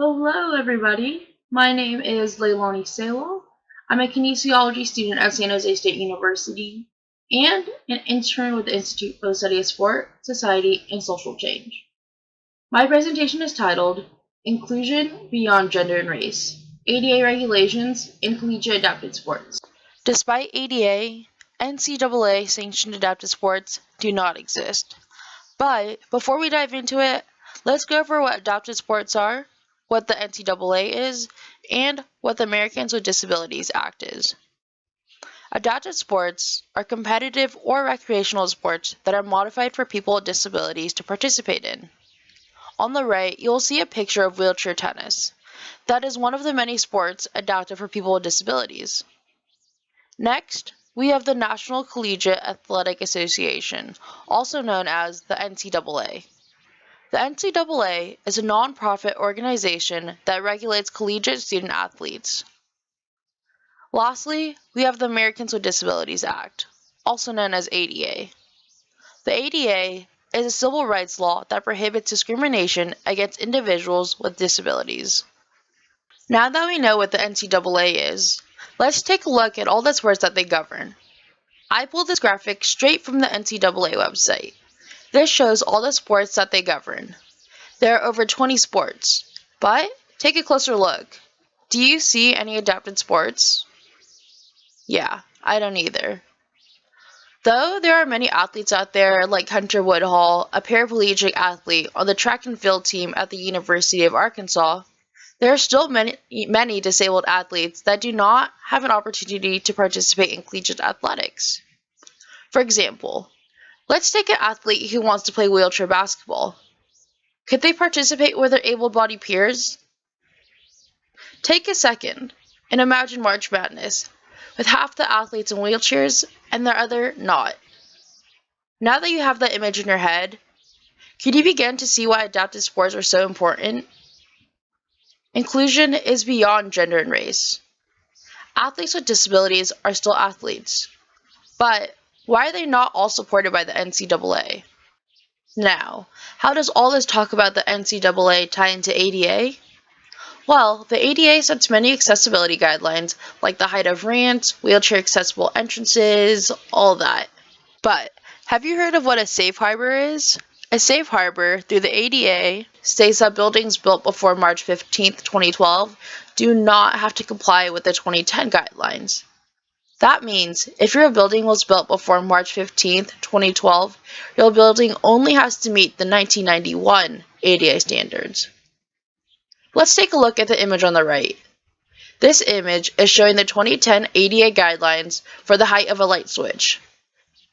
Hello, everybody. My name is Leilani Saelaw. I'm a kinesiology student at San Jose State University and an intern with the Institute for the Study of Sport, Society, and Social Change. My presentation is titled Inclusion Beyond Gender and Race, ADA Regulations in Collegiate Adapted Sports. Despite ADA, NCAA-sanctioned adapted sports do not exist. But before we dive into it, let's go over what adapted sports are, what the NCAA is, and what the Americans with Disabilities Act is. Adapted sports are competitive or recreational sports that are modified for people with disabilities to participate in. On the right, you will see a picture of wheelchair tennis. That is one of the many sports adapted for people with disabilities. Next, we have the National Collegiate Athletic Association, also known as the NCAA. The NCAA is a non-profit organization that regulates collegiate student athletes. Lastly, we have the Americans with Disabilities Act, also known as ADA. The ADA is a civil rights law that prohibits discrimination against individuals with disabilities. Now that we know what the NCAA is, let's take a look at all the sports that they govern. I pulled this graphic straight from the NCAA website. This shows all the sports that they govern. There are over 20 sports, but take a closer look. Do you see any adapted sports? Yeah, I don't either. Though there are many athletes out there like Hunter Woodhall, a paraplegic athlete on the track and field team at the University of Arkansas, there are still many disabled athletes that do not have an opportunity to participate in collegiate athletics. For example, let's take an athlete who wants to play wheelchair basketball. Could they participate with their able-bodied peers? Take a second and imagine March Madness, with half the athletes in wheelchairs and the other not. Now that you have that image in your head, can you begin to see why adapted sports are so important? Inclusion is beyond gender and race. Athletes with disabilities are still athletes, but why are they not all supported by the NCAA? Now, how does all this talk about the NCAA tie into ADA? Well, the ADA sets many accessibility guidelines, like the height of ramps, wheelchair accessible entrances, all that. But have you heard of what a safe harbor is? A safe harbor, through the ADA, states that buildings built before March 15, 2012 do not have to comply with the 2010 guidelines. That means if your building was built before March 15, 2012, your building only has to meet the 1991 ADA standards. Let's take a look at the image on the right. This image is showing the 2010 ADA guidelines for the height of a light switch.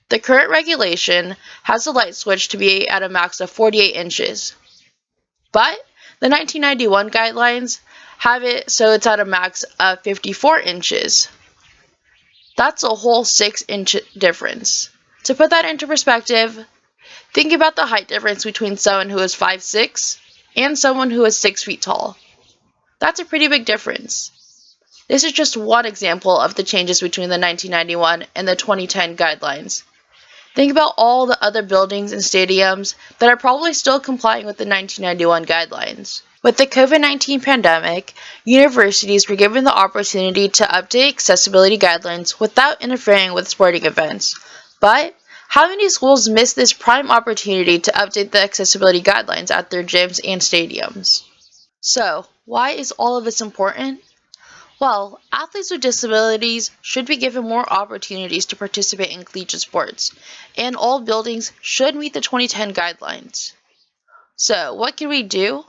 The current regulation has the light switch to be at a max of 48 inches. But the 1991 guidelines have it so it's at a max of 54 inches. That's a whole 6-inch difference. To put that into perspective, think about the height difference between someone who is 5'6" and someone who is 6 feet tall. That's a pretty big difference. This is just one example of the changes between the 1991 and the 2010 guidelines. Think about all the other buildings and stadiums that are probably still complying with the 1991 guidelines. With the COVID-19 pandemic, universities were given the opportunity to update accessibility guidelines without interfering with sporting events. But how many schools missed this prime opportunity to update the accessibility guidelines at their gyms and stadiums? So, why is all of this important? Well, athletes with disabilities should be given more opportunities to participate in collegiate sports, and all buildings should meet the 2010 guidelines. So, what can we do?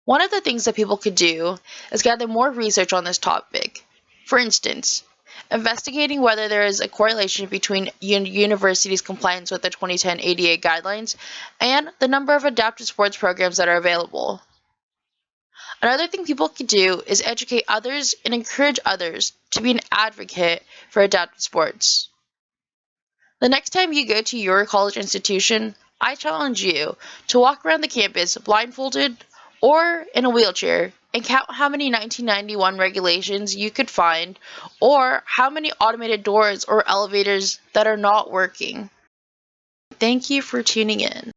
One of the things that people could do is gather more research on this topic. For instance, investigating whether there is a correlation between universities' compliance with the 2010 ADA guidelines and the number of adapted sports programs that are available. Another thing people could do is educate others and encourage others to be an advocate for adapted sports. The next time you go to your college institution, I challenge you to walk around the campus blindfolded or in a wheelchair and count how many 1991 regulations you could find or how many automated doors or elevators that are not working. Thank you for tuning in.